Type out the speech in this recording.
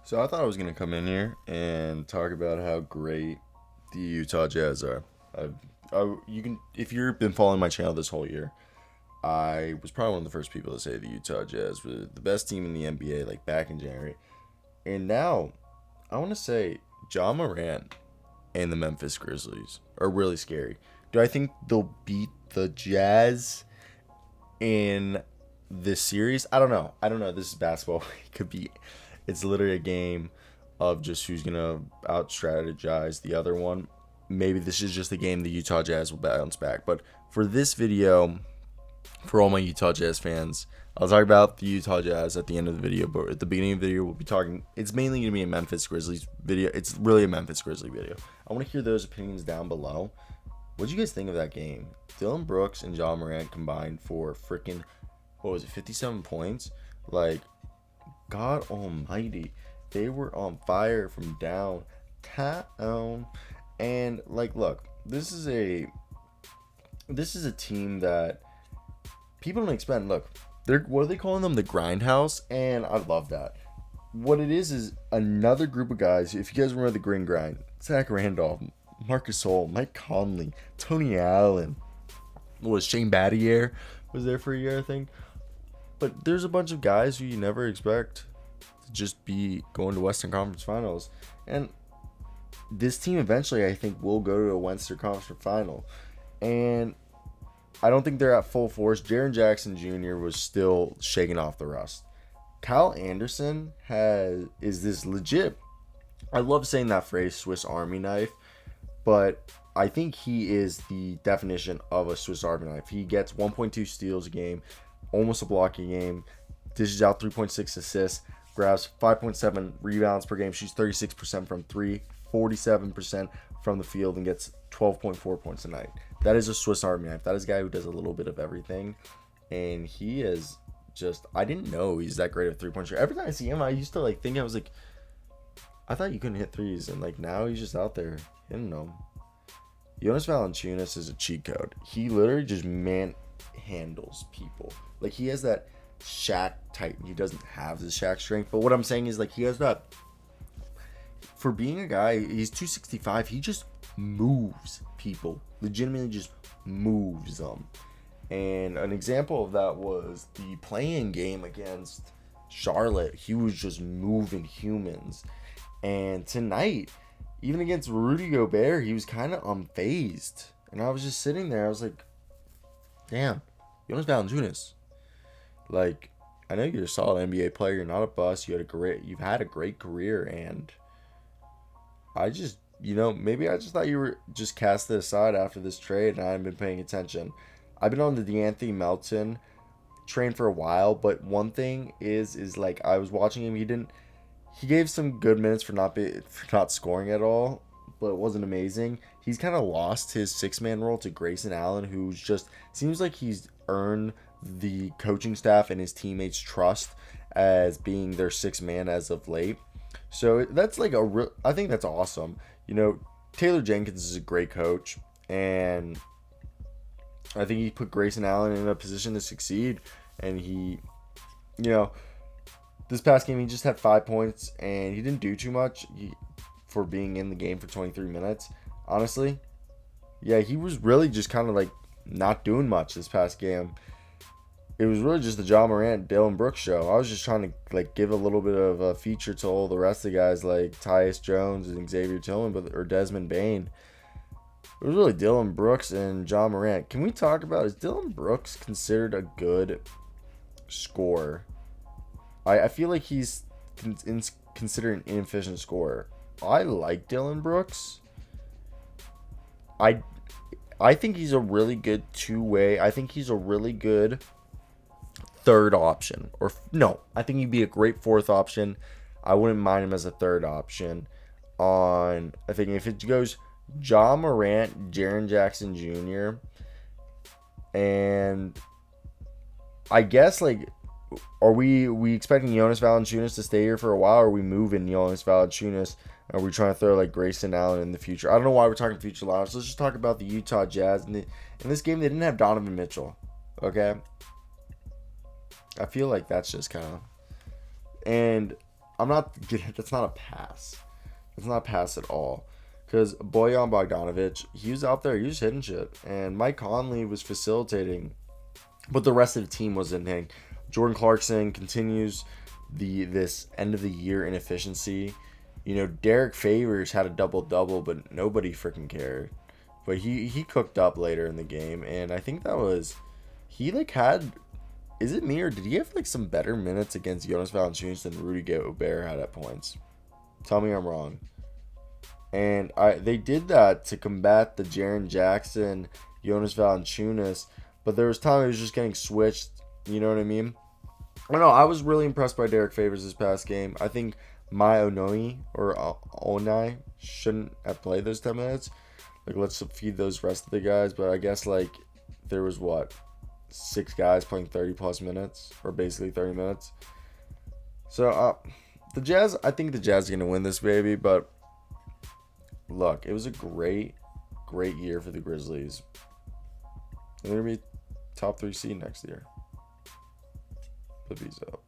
So I thought I was gonna come in here and talk about how great the Utah Jazz are. You can, if you've been following my channel this whole year, I was probably one of the first people to say the Utah Jazz were the best team in the NBA, like back in January. And now, I want to say Morant and the Memphis Grizzlies are really scary. Do I think they'll beat the Jazz in this series? I don't know. This is basketball. It could be. It's literally a game of just who's gonna out strategize the other one. Maybe this is just a game the Utah Jazz will bounce back. But for this video, for all my Utah Jazz fans, I'll talk about the Utah Jazz at the end of the video. But at the beginning of the video, we'll be talking. It's mainly gonna be a Memphis Grizzlies video. It's really a Memphis Grizzlies video. I want to hear those opinions down below. What did you guys think of that game? Dillon Brooks and Morant combined for freaking, what was it, 57 points? Like, God almighty. They were on fire from downtown. And, like, look, this is a team that people don't expect. Look, what are they calling them? The Grindhouse? And I love that. What it is another group of guys. If you guys remember the Green Grind, Zach Randolph, Marcus Hole, Mike Conley, Tony Allen, Shane Battier was there for a year, I think. But there's a bunch of guys who you never expect to just be going to Western Conference Finals. And this team eventually, I think, will go to a Western Conference Final. And I don't think they're at full force. Jaren Jackson Jr. was still shaking off the rust. Kyle Anderson is this legit. I love saying that phrase, Swiss Army knife. But I think he is the definition of a Swiss Army knife. He gets 1.2 steals a game, almost a block a game, dishes out 3.6 assists, grabs 5.7 rebounds per game, shoots 36% from 3, 47% from the field, and gets 12.4 points a night. That is a Swiss Army knife. That is a guy who does a little bit of everything. And he is just, I didn't know he's that great at three-point shooter. Every time I see him, I used to think, I was like, I thought you couldn't hit threes. And now he's just out there hitting them. Jonas Valanciunas is a cheat code. He literally just manhandles people. He has that Shaq type. He doesn't have the Shaq strength. But what I'm saying is, he has that. For being a guy, he's 265. He just moves people. Legitimately just moves them. And an example of that was the play-in game against Charlotte. He was just moving humans. And tonight, even against Rudy Gobert, he was kind of unfazed. And I was just sitting there. I was like, damn, Jonas Valanciunas. I know you're a solid NBA player. You're not a bust. You've had a great career. And I just, maybe I just thought you were just casted aside after this trade, and I haven't been paying attention. I've been on the DeAnthony Melton train for a while, but one thing is I was watching him. He gave some good minutes for not scoring at all, but it wasn't amazing. He's kind of lost his six-man role to Grayson Allen, who's just seems like he's earned the coaching staff and his teammates' trust as being their sixth man as of late. So that's I think that's awesome. Taylor Jenkins is a great coach, and I think he put Grayson Allen in a position to succeed. And he, this past game, he just had 5 points, and he didn't do too much for being in the game for 23 minutes. Honestly, yeah, he was really just kind of not doing much this past game. It was really just the Morant, Dillon Brooks show. I was just trying to give a little bit of a feature to all the rest of the guys like Tyus Jones and Xavier Tillman, or Desmond Bane. It was really Dillon Brooks and Morant. Can we talk about, is Dillon Brooks considered a good scorer? I feel like he's considered an inefficient scorer. I like Dillon Brooks. I think he's a really good two-way. I think he's a really good third option. I think he'd be a great fourth option. I wouldn't mind him as a third option. I think if it goes Morant, Jaren Jackson Jr., and I guess are we expecting Jonas Valanciunas to stay here for a while, or are we moving Jonas Valanciunas? Are we trying to throw Grayson Allen in the future? I don't know why we're talking future lineups. Let's just talk about the Utah Jazz. In this game, they didn't have Donovan Mitchell. Okay? I feel like that's just kind of... And I'm not. That's not a pass. It's not a pass at all. Because Bojan Bogdanovic, he was out there, he was hitting shit. And Mike Conley was facilitating, but the rest of the team wasn't hitting. Jordan Clarkson continues this end of the year inefficiency. You know, Derek Favors had a double-double, but nobody freaking cared. But he cooked up later in the game, and I think that was... He, like, had... Is it me, or did he have, like, some better minutes against Jonas Valanciunas than Rudy Gobert had at points? Tell me I'm wrong. And they did that to combat the Jaren Jackson, Jonas Valanciunas, but there was time he was just getting switched. You know what I mean? I don't know. I was really impressed by Derek Favors this past game. I think Mai Onoi or Onai shouldn't have played those 10 minutes. Like, let's feed those rest of the guys. But I guess, like, there was, 6 guys playing 30-plus minutes, or basically 30 minutes. So, the Jazz, I think the Jazz are going to win this, baby. But, look, it was a great, great year for the Grizzlies. They're going to be top 3 seed next year. The Bees out.